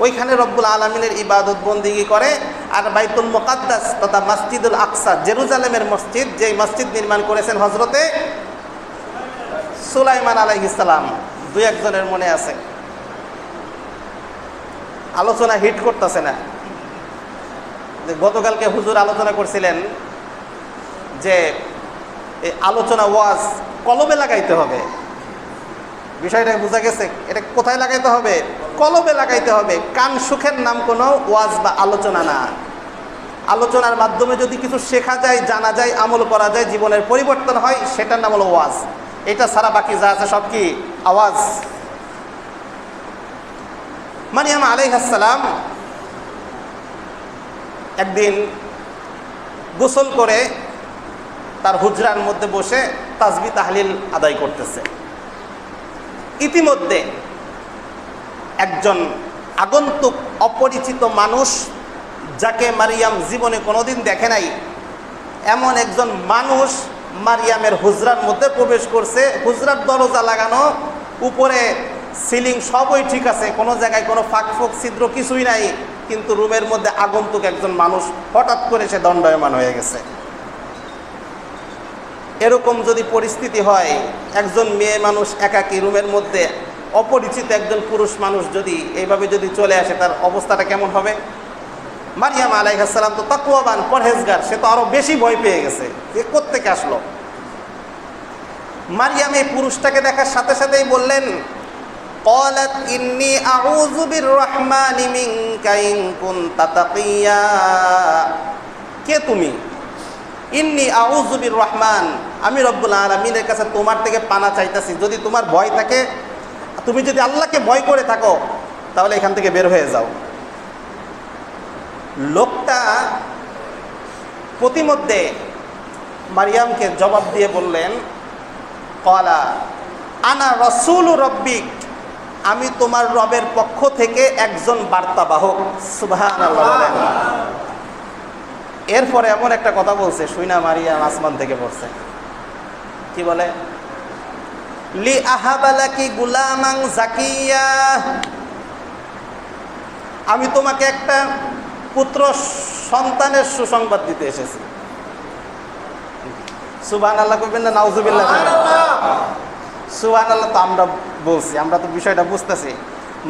S1: ওইখানে রব্বুল আলামিনের ইবাদত বন্দিগি করে। আর বাইতুল মুকাদ্দাস তথা মসজিদুল আকসা, জেরুজালেমের মসজিদ, যেই মসজিদ নির্মাণ করেছেন হযরতে সুলাইমান আলাইহিস সালাম। দুই একজনের মনে আছে। আলোচনা হিট করতেছে না। গতকালকে হুজুর আলোচনা করছিলেন যে এই আলোচনা ওয়াজ কলবে লাগাইতে হবে। বিষয়টা বোঝা গেছে? এটা কোথায় লাগাইতে হবে? কলবে লাগাইতে হবে। কান সুখের নাম কোনো ওয়াজ বা আলোচনা না। আলোচনার মাধ্যমে যদি কিছু শেখা যায়, জানা যায়, আমল করা যায়, জীবনের পরিবর্তন হয়, সেটার নাম হলো ওয়াজ। এটা ছাড়া বাকি যা আছে সব কি আওয়াজ। মারিয়াম আলাইহিস সালাম একদিন গোসল করে তার হুজরার মধ্যে বসে তাসবিহ তাহলিল আদায় করতেছে। ইতিমধ্যে একজন আগন্তুক অপরিচিত মানুষ, যাকে মারিয়াম জীবনে কোনোদিন দেখে নাই, এমন একজন মানুষ মারিয়ামের হুজরার মধ্যে প্রবেশ করছে। হুজরার দরজা লাগানো, উপরে সিলিং সবই ঠিক আছে, কোনো জায়গায় কোনো ফাঁক ফোক ছিদ্র কিছুই নাই, কিন্তু রুমের মধ্যে আগন্তুক একজন মানুষ হঠাৎ করে সে দণ্ডায়মান হয়ে গেছে। এরকম যদি পরিস্থিতি হয়, একজন মেয়ে মানুষ একাকী রুমের মধ্যে অপরিচিত একজন পুরুষ মানুষ যদি এইভাবে যদি চলে আসে, তার অবস্থাটা কেমন হবে? মারিয়াম আলাইহিস সালাম তো তাকওয়াবান, পরহেজগার, সে তো আরো বেশি ভয় পেয়ে গেছে, যে কোত্থেকে আসলো। মারিয়াম এই পুরুষটাকে দেখার সাথে সাথেই বললেন, ক্বালাত ইন্নী আউযু বিররহমানি মিনকা ইন কুনতা তাকিয়া। কে তুমি? ইন্নী আউযু বিররহমান, আমি রব্বুল আলামিনের কাছে তোমার থেকে পানা চাইতাছি, যদি তোমার ভয় থাকে, তুমি যদি আল্লাহকে ভয় করে থাকো, তাহলে এখান থেকে বের হয়ে যাও। লোকটা প্রতিমধ্যে মারিয়ামকে জবাব দিয়ে বললেন, ক্বালা আনা রাসূলু রব্বিক, আমি তোমার রবের পক্ষ থেকে একজন বার্তাবাহক। সুবহানাল্লাহ বলেন। এরপরে এমন একটা কথা বলছে, শুইনা মারিয়াম আসমান থেকে পড়ছে। কি বলে? লি আহাবালাকি গুলামাং জাকিয়া, আমি তোমাকে একটা পুত্র সন্তানের সুসংবাদ দিতে এসেছি। সুবহানাল্লাহ কইবেন না নাউজুবিল্লাহ? সুবহানাল্লাহ তো আমরা বলছি, আমরা তো বিষয়টা বুঝতেছি।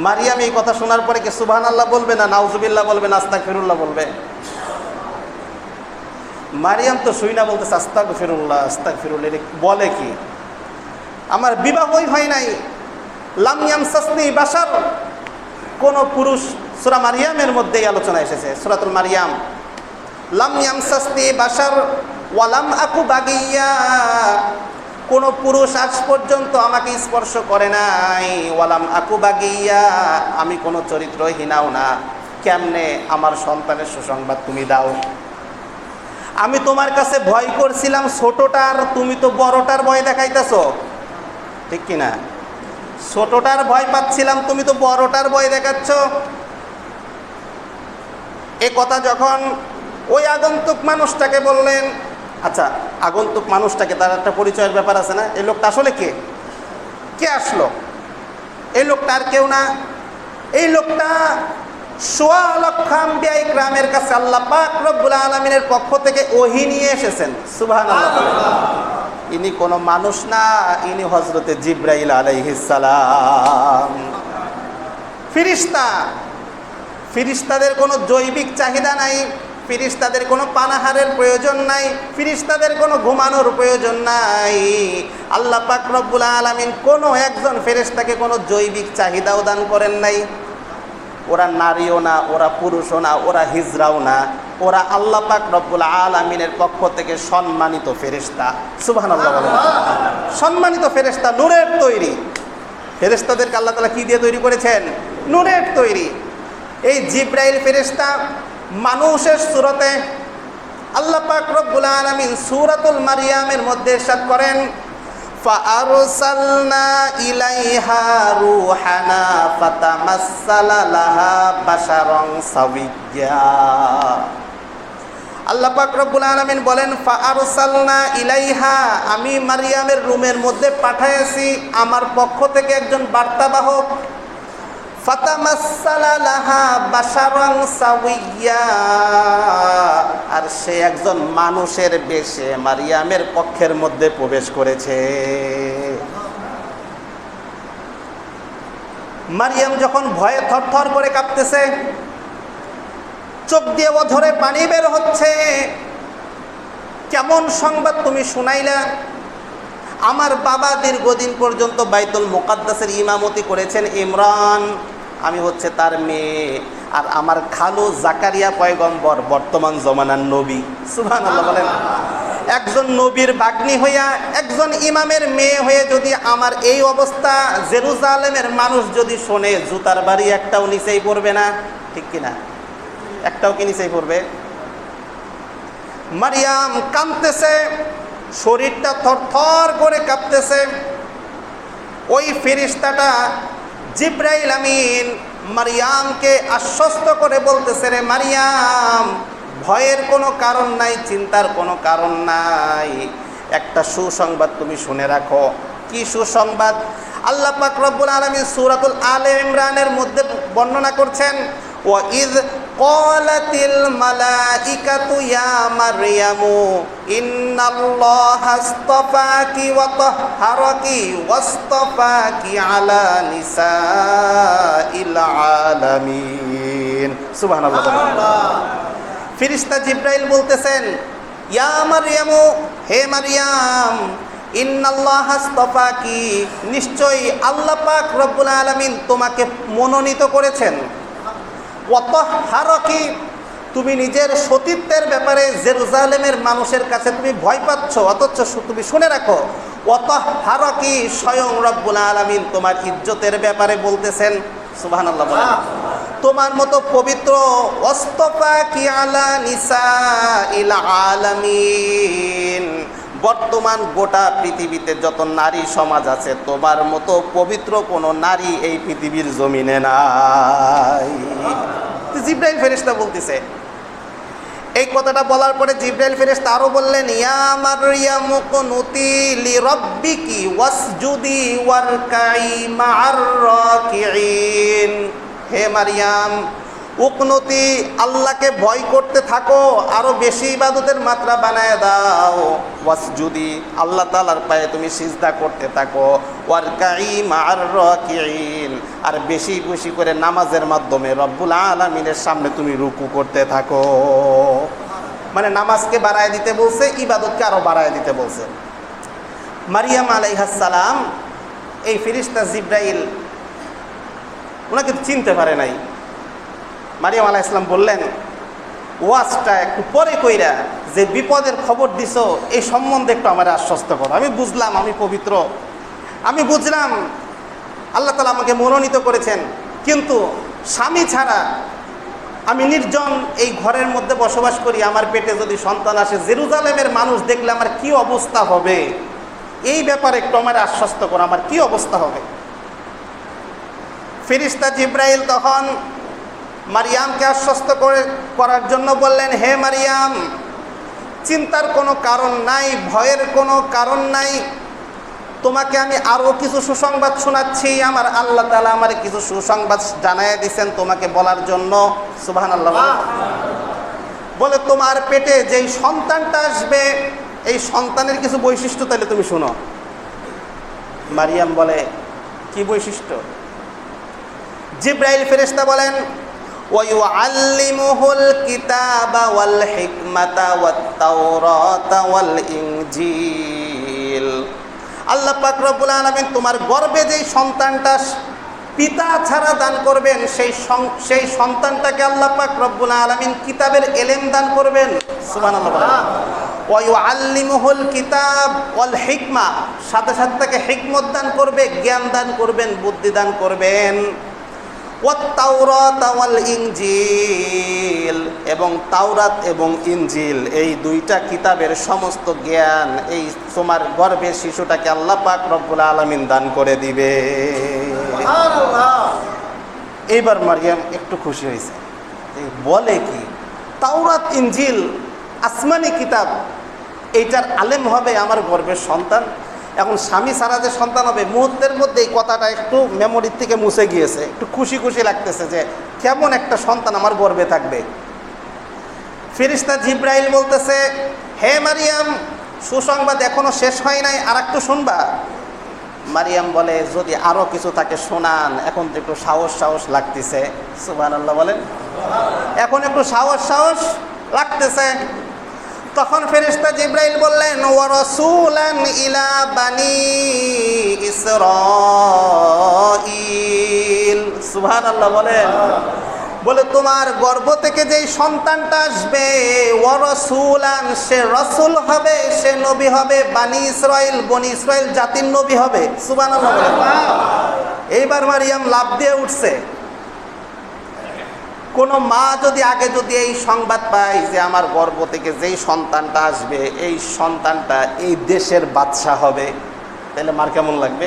S1: মারিয়াম এই কথা শোনার পরে কি সুবহানাল্লাহ বলবে না নাউজুবিল্লাহ বলবে না আস্তাগফিরুল্লাহ বলবে? মারিয়াম তো শুই না বলতেছে আস্তাগফিরুল্লাহ আস্তাগফিরুল্লাহ। বলে কি? আমার বিবাহই হয় নাই, লাম ইয়ামসাসনি বাশার, কোন পুরুষ। সূরা মারিয়ামের মধ্যেই আলোচনা এসেছে, সূরাতুল মারিয়াম। লাম ইয়ামসাসনি বাশার ওয়া লাম আকু বাগিয়া, কোন পুরুষ আজ পর্যন্ত আমাকে স্পর্শ করে নাই। ওয়ালাম আকু বাগিয়া, আমি কোনো চরিত্রহীনাও না। কেমনে আমার সন্তানের সুসংবাদ তুমি দাও? আমি তোমার কাছে ভয় করছিলাম ছোটটার, তুমি তো বড়টার ভয় দেখাইতেছো, ঠিক কিনা? ছোটটার ভয় পাচ্ছিলাম, তুমি তো বড়টার ভয় দেখাচ্ছ। এ কথা যখন ওই আগন্তুক মানুষটাকে বললেন, আচ্ছা আগন্তুক মানুষটাকে, তার একটা পরিচয়ের ব্যাপার আছে না? এই লোকটা আসলে কে? কে আসলো? এই লোকটা আর কেউ না, এই লোকটা সোয়া লক্ষ আম্বিয়া ইকরামের কাছে আল্লাহ পাক রব্বুল আলামিনের পক্ষ থেকে ওহী নিয়ে এসেছেন। সুবহানাল্লাহ। ইনি কোনো মানুষ না, ইনি হযরতে জিবরাইল আলাইহিস সালাম, ফেরেশতা। ফেরেশতাদের কোনো জৈবিক চাহিদা নাই, ফেরেশতাদের কোনো পানাহারের প্রয়োজন নাই, ফেরেশতাদের কোনো ঘুমানোর প্রয়োজন নাই। আল্লাহ পাক রব্বুল আলামিন কোনো একজন ফেরেশতাকে কোনো জৈবিক চাহিদাও দান করেন নাই। ওরা নারীও না, ওরা পুরুষও না, ওরা হিজড়াও না, ওরা আল্লাহ পাক রব্বুল আলামিনের পক্ষ থেকে সম্মানিত ফেরেশতা। সুবহানাল্লাহ বলেন। সম্মানিত ফেরেশতা, নূরের তৈরি। ফেরেশতাদেরকে আল্লাহ তাআলা কি দিয়ে তৈরি করেছেন? নূরের তৈরি। এই জিবরাইল ফেরেশতা মানুষের সূরতে আল্লাহ পাক রব্বুল আলামিন সূরাতুল মারিয়ামের মধ্যে ইরশাদ করেন, ফাআরসালনা ইলাইহা রূহানা ফাতামাসসালা লাহা বাশারান সাওয়্যা। আল্লাহ পাক রব্বুল আলামিন বলেন, ফাআরসালনা ইলাইহা, আমি মারিয়ামের রুমের মধ্যে পাঠাইছি আমার পক্ষ থেকে একজন বার্তাবাহক। ফাতামাসসালা লাহা বাশারান সাওয়্যা, আর সে একজন মানুষের বেশে মারিয়ামের পক্ষের মধ্যে প্রবেশ করেছে। মারিয়াম যখন ভয়ে থরথর করে কাঁপতেছে, চোখ দিয়ে অঝরে পানি বের হচ্ছে, কেমন সংবাদ তুমি শুনাইলা? আমার বাবা দীর্ঘদিন পর্যন্ত বাইতুল মুকাদ্দাসের ইমামতি করেছেন ইমরান, আমি হচ্ছে তার মেয়ে, আর আমার খালু জাকারিয়া পয়গম্বর বর্তমান জমানার নবী। সুবহানাল্লাহ বলেন। একজন নবীর বাগ্নী হইয়া, একজন ইমামের মেয়ে হয়ে যদি আমার এই অবস্থা জেরুজালেমের মানুষ যদি শোনে, জুতার বাড়ি একটাও নিচেই পড়বে না, ঠিক কিনা? একটাও কি নিচেই পড়বে? মারিয়াম কাঁদতেছে, শরীরটা থরথর করে কাঁপতেছে। ওই ফেরেশতাটা জিবরাইল আমিন মারিয়ামকে আশ্বস্ত করে বলতেছে, রে মারিয়াম, ভয়ের কোনো কারণ নাই, চিন্তার কোনো কারণ নাই, একটা সুসংবাদ তুমি শুনে রাখো। কি সুসংবাদ? আল্লাহ পাক রব্বুল আলামিন সূরাতুল আলে ইমরানের মধ্যে বর্ণনা করছেন, ওয়া ইয ক্বালাতিল মালাইকাতু ইয়া মারইয়ামু ইন্নাল্লাহা আসতাফাকি ওয়া তাহহারাকি ওয়াসতাফাকি আলা নিসাইল আলামিন। সুবহানাল্লাহ। ফেরেশতা জিবরাইল বলতেছেন, ইয়া মারইয়ামু, হে মারইয়াম, ইন্নাল্লাহা আসতাফাকি, নিশ্চয়ই আল্লাহ পাক রব্বুল আলামিন তোমাকে মনোনীত করেছেন। ওয়া তাহহারাকি, তুমি নিজের সতীত্বের ব্যাপারে জেরুজালেমের মানুষের কাছে তুমি ভয় পাচ্ছ, অথচ তুমি শুনে রাখো, ওয়া তাহহারাকি, স্বয়ং রব্বুল আলামিন তোমার ইজ্জতের ব্যাপারে বলতেছেন। সুবহানাল্লাহ বলেন। তোমার মতো পবিত্র, ওয়াসতাফাকি আলা নিসাইল আলামিন, বর্তমান গোটা পৃথিবীতে যত নারী সমাজ আছে, তোমার মতো পবিত্র কোনো নারী এই পৃথিবীর জমিনে নাই। জিবরাইল ফেরেশতা বলতেছে। এই কথাটা বলার পরে জিবরাইল ফেরেশতা আরো বললেন, ইয়া মারইয়াম কুনুতি লিরাব্বিকি ওয়াসজুদি ওয়ারকাই মা'আর রাকিঈন। হে মারিয়াম, উকনতি, আল্লাহকে ভয় করতে থাকো, আরো বেশি ইবাদতের মাত্রা বানায় দাও। ওয়াসজুদি, আল্লাহ তাআলার পায়ে তুমি সিজদা করতে থাকো। ওয়ারকাই মা'আর রাকিঈন, আর বেশি বেশি করে নামাজের মাধ্যমে রব্বুল আলামিনের সামনে তুমি রুকু করতে থাকো। মানে নামাজকে বাড়ায় দিতে বলছে, ইবাদতকে আরো বাড়ায় দিতে বলছে। মারিয়াম আলাইহিস সালাম, এই ফেরেশতা জিবরাইল ওনাকে চিনতে পারে নাই। মারিয়াম আলাইহিস সালাম বললেন, ওয়াজটা একটু পরে কইরা যে বিপদের খবর দিছো এই সম্বন্ধে একটু আমার আশ্বস্ত করো। আমি বুঝলাম আমি পবিত্র, আমি বুঝলাম আল্লাহ তাআলা আমাকে মনোনীত করেছেন, কিন্তু স্বামী ছাড়া আমি নির্জন এই ঘরের মধ্যে বসবাস করি, আমার পেটে যদি সন্তান আসে, জেরুজালেমের মানুষ দেখলে আমার কি অবস্থা হবে, এই ব্যাপারে একটু আমার আশ্বস্ত করো, আমার কি অবস্থা হবে। ফেরেশতা জিবরাইল তখন মারিয়ামকে আশ্বস্ত করার জন্য বললেন, হে মারিয়াম, চিন্তার কোনো কারণ নাই, ভয়ের কোনো কারণ নাই, তোমাকে আমি আরও কিছু সুসংবাদ শোনাচ্ছি। আমার আল্লাহ তাআলা আমার কিছু সুসংবাদ জানাইয়া দিয়েছেন তোমাকে বলার জন্য। সুবহানাল্লাহ। বলে, তোমার পেটে যেই সন্তানটা আসবে এই সন্তানের কিছু বৈশিষ্ট্য তাহলে তুমি শোনো। মারিয়াম বলে, কি বৈশিষ্ট্য? জিবরাইল ফেরেশতা বলেন, ওয়ায়ুআল্লিমুহুল কিতাবা ওয়াল হিকমাতা ওয়াত তাওরাতা ওয়াল ইনজিল। আল্লাহ পাক রব্বুল আলামিন তোমার গর্ভে যেই সন্তানটা পিতা ছাড়া দান করবেন, সেই সন্তানটাকে আল্লাহ পাক রব্বুল আলামিন কিতাবের ইলম দান করবেন। সুবহানাল্লাহ। ওয়ায়ুআল্লিমুহুল কিতাব ওয়াল হিকমা, সাথে সাথে তাকে হিকমত দান করবে, জ্ঞান দান করবেন, বুদ্ধি দান করবেন। ওয়াত তাওরাতা ওয়াল ইনজিল, এবং তাওরাত এবং ইনজিল এই দুইটা কিতাবের সমস্ত জ্ঞান এই তোমার গর্ভের শিশুটাকে আল্লাহ পাক রব্বুল আলামিন দান করে দিবে। এইবার মারিয়াম একটু খুশি হয়েছে। বলে কি, তাওরাত ইনজিল আসমানি কিতাব, এইটার আলেম হবে আমার গর্ভের সন্তান। এখন স্বামী ছাড়া যে সন্তান হবে, মুহূর্তের মধ্যে এই কথাটা একটু মেমোরির থেকে মুছে গিয়েছে, একটু খুশি খুশি লাগতেছে যে কেমন একটা সন্তান আমার গর্ভে থাকবে। ফেরেশতা জিবরাইল বলতেছে, হে মারিয়াম, সুসংবাদ এখনো শেষ হয় নাই, আর একটু শুনবা। মারিয়াম বলে, যদি আরো কিছু থাকে শোনান, এখন তো একটু সাহস লাগতেছে। সুবহানাল্লাহ বলেন। এখন একটু সাহস লাগতেছে। তখন ফেরেশতা জিবরাইল বললেন, ওয়া রাসূলান ইলা বানি ইসরাঈল। সুবহানাল্লাহ বলেন। বলে, তোমার গর্ভ থেকে যেই সন্তানটা আসবে, ওয়া রাসূলান, সে রাসূল হবে, সে নবী হবে, বানি ইসরাঈল, বনি ইসরাঈল জাতির নবী হবে। সুবহানাল্লাহ বলেন। এইবার মারিয়াম লাফ দিয়ে উঠছে। কোনো মা যদি আগে এই সংবাদ পায় যে আমার গর্ভ থেকে যেই সন্তানটা আসবে এই সন্তানটা এই দেশের বাদশা হবে, তাহলে মার কেমন লাগবে?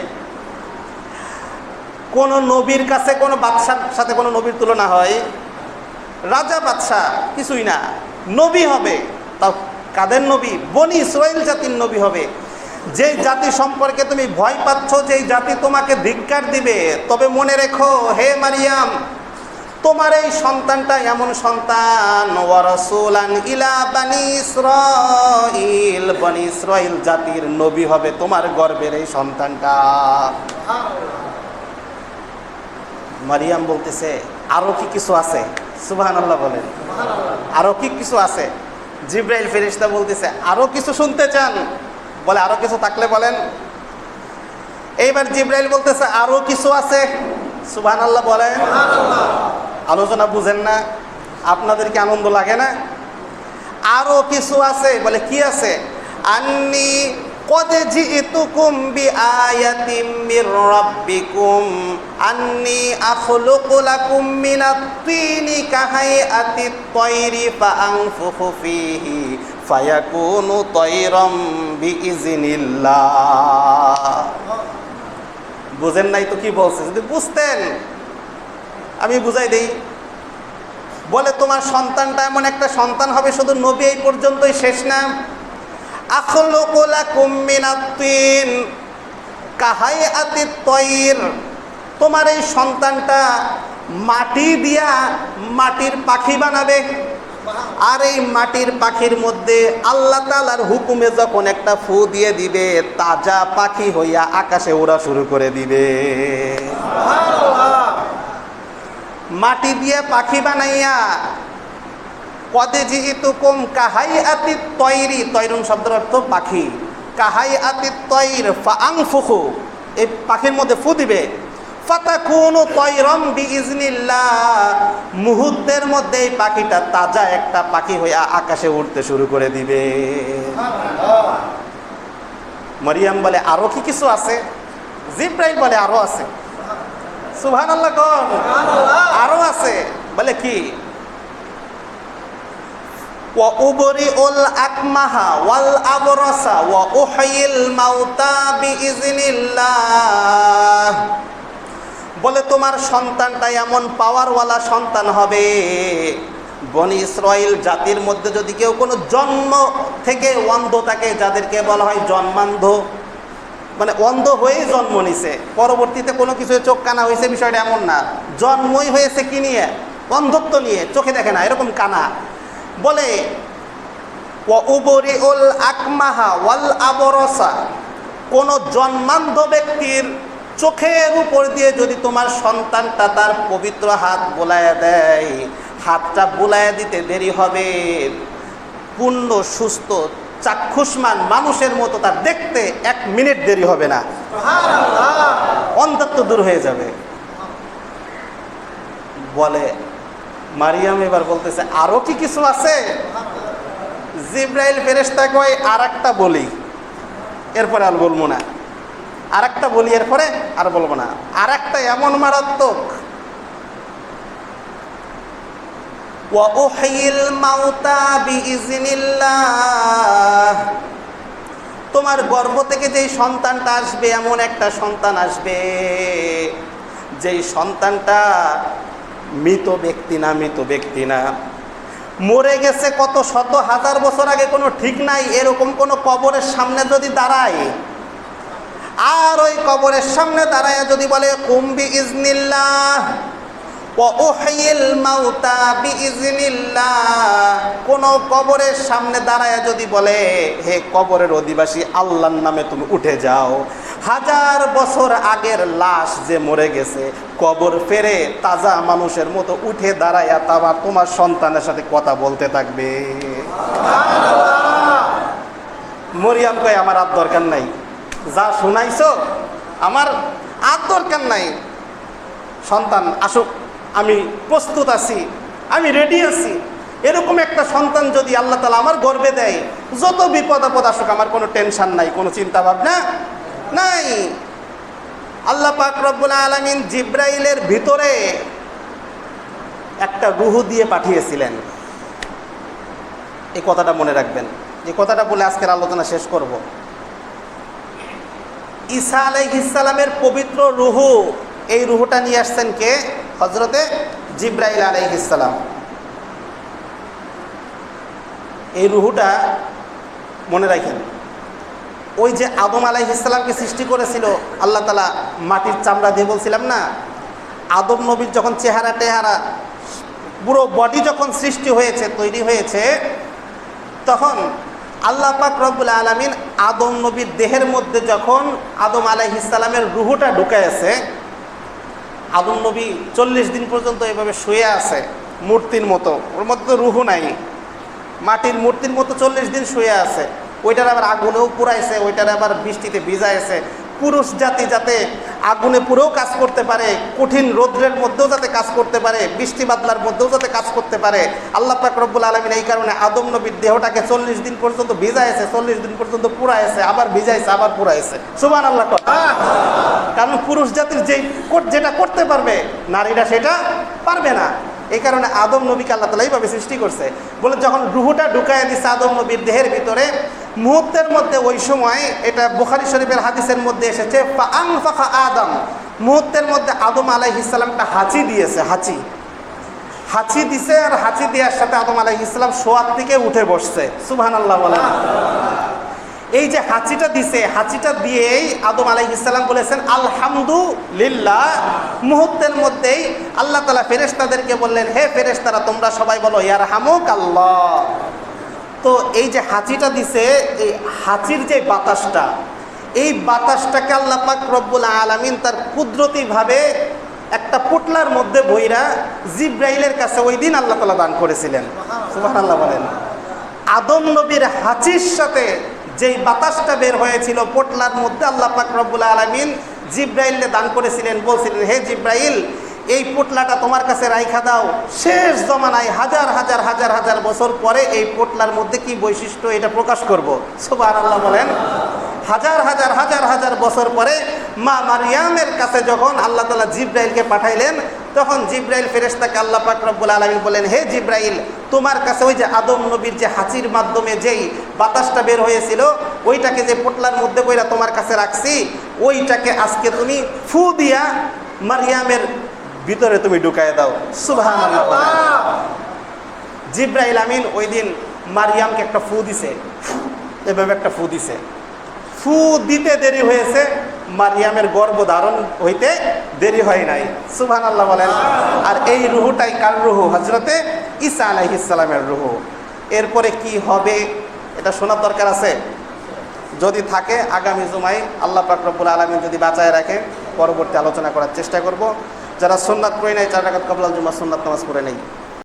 S1: কোন নবীর কাছে কোন বাদশার সাথে কোন নবীর তুলনা হয়? রাজা বাদশা কিছুই না, নবী হবে। তাও কাদের নবী? বনি ইসরাইল জাতির নবী হবে। যেই জাতি সম্পর্কে তুমি ভয় পাচ্ছ, যেই জাতি তোমাকে ধিক্কার দিবে, তবে মনে রেখো হে মারিয়াম, তোমার এই সন্তানটা এমন সন্তান, ওয়া রাসূলান ইলা বানি ইসরাইল, বনি ইসরাইল জাতির নবী হবে তোমার গর্ভের এই সন্তানটা। মারিয়াম বলতেছে আরো কি কিছু আছে? সুবহানাল্লাহ বলেন। আরো কি কিছু আছে? জিবরাইল ফেরেশতা বলতেছে আরো কিছু শুনতে চান? বলে আরো কিছু থাকলে বলেন। এইবার জিবরাইল বলতেছে আরো কিছু আছে। সুবহানাল্লাহ বলেন। আলোচনা বুঝেন না? আপনাদের কি আনন্দ লাগে না? আরো কিছু আছে। বলে কি আছে? আন্নী কদ জিতুকুম বিআয়াতিম মির রাব্বিকুম আন্নী আখলুকু লাকুম মিনাত তিনি কাহাইআতিত তায়রি ফাআনফুখু ফীহি ফায়াকুনু তায়রাম বিইজনিল্লাহ। বুঝেন নাই তো কি বলছে? যদি বুঝতেন আমি বুঝাই দেই। বলে তোমার সন্তানটা এমন একটা সন্তান হবে, শুধু নবী এই পর্যন্তই শেষ না। আখলুকু লাকুম মিনাত তিন কাহাইআতিত তায়র, তোমার এই সন্তানটা মাটি দিয়া মাটির পাখি বানাবে। আর এই মাটির পাখির মধ্যে আল্লাহ তাআলার হুকুমে যখন একটা ফু দিয়ে দিবে, তাজা পাখি হইয়া আকাশে ওড়া শুরু করে দিবে। মাটি দিয়ে পাখি বানাইয়া কদ জিতুকুম কাহাইআতিত তায়রি, তয়রুন শব্দের অর্থ পাখি। কাহাইআতিত তায়র ফাআনফুখু, এই পাখির মধ্যে ফু দিবে। ফাতাকুনু তায়রাম বিইজনিল্লাহ, মুহূর্তের মধ্যে এই পাখিটা তাজা একটা পাখি হইয়া আকাশে উড়তে শুরু করে দিবে। মারিয়াম বলে আরো কি কিছু আছে? জিবরাইল বলে আরো আছে। সুবহানাল্লাহ কোন? আরো আছে। বলে কি? ওয়া উবরিউল আকমাহা ওয়াল আবরাসা ওয়া উহয়িল মাউতা বিইজনিল্লাহ। বলে তোমার সন্তানটা এমন পাওয়ারওয়ালা সন্তান হবে, বনি ইসরাইল জাতির মধ্যে যদি কেউ কোনো জন্ম থেকে অন্ধ থাকে, যাদেরকে বলা হয় জন্মান্ধ, মানে অন্ধ হয়েই জন্ম নিছে, পরবর্তীতে কোনো কিছু চোখ কানা হয়েছে, বিষয়টা এমন না। জন্মই হয়েছে কি নিয়ে? অন্ধত্ব নিয়ে, চোখে দেখে না, এরকম কানা। বলে ওয়া উবরিউল আকমাহা ওয়াল আবরাসা, কোনো জন্মান্ধ ব্যক্তির চোখের উপর দিয়ে যদি তোমার সন্তানটা তার পবিত্র হাত বোলায়া দেয়, হাতটা বোলায়া দিতে দেরি হবে, পূর্ণ সুস্থ চাক্ষুষ্মান মানুষের মতো তার দেখতে 1 মিনিট দেরি হবে না, অন্ধত্ব দূর হয়ে যাবে। বলে মারিয়াম এবার বলতেছে আরো কি কিছু আছে? জিবরাইল ফেরেশতা কয় আর একটা বলি, এরপরে আর বলবো না। আর একটা বলি, এরপরে আর বলবো না। আর একটা এমন মারাত্মক, ওয়া উহয়িল মাউতা বিইজনিল্লাহ, তোমার গর্ভ থেকে যেই সন্তানটা আসবে, এমন একটা সন্তান আসবে যেই সন্তানটা মৃত ব্যক্তি না, মৃত ব্যক্তি না, মরে গেছে কত শত হাজার বছর আগে, কোনো ঠিক নাই, এরকম কোনো কবরের সামনে যদি দাঁড়ায়, আর ওই কবরের সামনে দাঁড়ায় যদি বলে কুম বিইজনিল্লাহ ওয়া উহয়িল মাউতা বিইজনিল্লাহ, কোন কবরের সামনে দাঁড়ায় যদি বলে হে কবরের অধিবাসী, আল্লাহর নামে তুমি উঠে যাও, 1000 বছর আগের লাশ যে মরে গেছে, কবর ফেরে তাজা মানুষের মতো উঠে দাঁড়ায় তারপর তোমার সন্তানের সাথে কথা বলতে থাকবে। মরিয়াম কয় আমার আর দরকার নাই, যা শুনাইছো আমার আর দরকার নাই, সন্তান আসুক, আমি প্রস্তুত আছি, আমি রেডি আছি। এরকম একটা সন্তান যদি আল্লাহ তাআলা আমার গর্ভে দেয়, যত বিপদ আপদ আসুক আমার কোনো টেনশন নাই, কোনো চিন্তা ভাবনা নাই। আল্লাহ পাক রব্বুল আলামিন জিবরাইলের ভিতরে একটা রূহ দিয়ে পাঠিয়েছিলেন। এই কথাটা মনে রাখবেন, এই কথাটা বলে আজকের আলোচনা শেষ করব। ঈসা আলাইহিস সালামের পবিত্র রূহ এই রুহুটা নিয়ে আসছেন কে? হজরতে জিব্রাইল আলাইহিস সালাম। এই রুহুটা মনে রাখেন, ওই যে আদম আলাইহিস সালামকে সৃষ্টি করেছিল আল্লাহ তাআলা মাটির চামড়া দিয়ে, বলছিলাম না? আদম নবীর যখন চেহারা টেহারা পুরো বডি যখন সৃষ্টি হয়েছে, তৈরি হয়েছে, তখন আল্লাহ পাক রব্বুল আলামিন আদম নবীর দেহের মধ্যে যখন আদম আলাইহিস সালামের রুহুটা ঢুকাইছে, আদম নবী 40 দিন পর্যন্ত এভাবে শুয়ে আছে মূর্তির মতো, ওর মধ্যে তো রুহু নাই, মাটির মূর্তির মতো 40 দিন শুয়ে আছে। ওইটার আবার আগুনেও পুরাইছে, ওইটার আবার বৃষ্টিতে ভিজাইছে। পুরুষ জাতি যাতে আগুনে পুরেও কাজ করতে পারে, কঠিন রৌদ্রের মধ্যেও যাতে কাজ করতে পারে, বৃষ্টি বাদলার মধ্যেও যাতে কাজ করতে পারে, আল্লাহ পাক রব্বুল আলামিন এই কারণে আদম নবীর দেহটাকে 40 দিন পর্যন্ত ভিজাইছে, 40 দিন পর্যন্ত পুরাইছে, আবার ভিজাইছে, আবার পুরাইছে। সুবহানাল্লাহ। কারণ পুরুষ জাতির যেটা করতে পারবে নারীরা সেটা পারবে না। এই কারণে আদম নবীকে আল্লাহ তাআলা এইভাবে সৃষ্টি করছে। বলে যখন রুহুটা ঢুকায় দিচ্ছে আদম নবীর দেহের ভিতরে, মুহূর্তের মধ্যে ওই সময়, এটা বুখারী শরীফের হাদিসের মধ্যে এসেছে, ফাআনফাখা আদম, মুহূর্তের মধ্যে আদম আলাইহিস সালামটা হাঁচি দিয়েছে, হাঁচি দিছে। আর হাঁচি দেওয়ার সাথে আদম আলাইহিস সালাম শোয়ার থেকে উঠে বসছে। সুবহানাল্লাহ বলেন। এই যে হাঁচিটা দিছে, হাঁচিটা দিয়েই আদম আলাইহিস সালাম বলেছেন আলহামদুলিল্লাহ। মুহূর্তের মধ্যেই আল্লাহ তাআলা ফেরেশতাদেরকে বললেন, হে ফেরেশতারা তোমরা সবাই বলো ইয়ারহামুকাল্লাহ। তো এই যে হাঁচিটা দিছে, এই হাঁচির যে বাতাসটা, এই বাতাসটাকে আল্লাহ পাক রব্বুল আলামিন তার কুদরতিভাবে একটা পুটলার মধ্যে বইরা জিব্রাইলের কাছে ওই দিন আল্লাহ তাআলা দান করেছিলেন। সুবহানাল্লাহ বলেন। আদম নবীর হাঁচির সাথে যেই বাতাসটা বের হয়েছিল পোটলার মধ্যে, আল্লাহ পাক রব্বুল আলামিন জিব্রাইলকে দান করেছিলেন, বলছিলেন, হে জিব্রাইল এই পোটলাটা তোমার কাছে রাইখা দাও, শেষ জমানায় হাজার হাজার হাজার হাজার বছর পরে এই পোটলার মধ্যে কি বৈশিষ্ট্য এটা প্রকাশ করব। সুবহানাল্লাহ বলেন। হাজার হাজার হাজার হাজার বছর পরে মা মারিয়ামের কাছে যখন আল্লাহ তাআলা জিব্রাইলকে পাঠাইলেন, তখন জিব্রাইল ফেরেশতাকে আল্লাহ পাক রব্বুল আলামিন বলেন, হে জিব্রাইল তোমার কাছে ওই যে আদম নবীর যে হাঁচির মাধ্যমে যেই বাতাসটা বের হয়েছিল, ওইটাকে যে পোটলার মধ্যে কইরা তোমার কাছে রাখছি, ওইটাকে আজকে তুমি ফু দিয়া মারিয়ামের ভিতরে তুমি ঢুকায় দাও। সুবহানাল্লাহ। জিব্রাইল আমিন ওই দিন মারিয়ামকে একটা ফু দিছে, এভাবে একটা ফু দিছে। ফু দিতে দেরি হয়েছে, মারিয়ামের গর্ভধারণ হইতে দেরি হয় নাই। সুবহানাল্লাহ বলেন। আর এই রুহুটাই কার রুহু? হযরতে ঈসা আলাইহিস সালামের রুহু। এরপরে কি হবে এটা শোনার দরকার আছে। যদি থাকে আগামী জুমায় আল্লাহ পাক রব্বুল আলামিন যদি বাঁচায় রাখে, পরবর্তী আলোচনা করার চেষ্টা করব। যারা সুন্নাত পড়ে নাই 4 রাকাত ক্বাবলাল জুমা সুন্নাত নামাজ পড়ে নেই।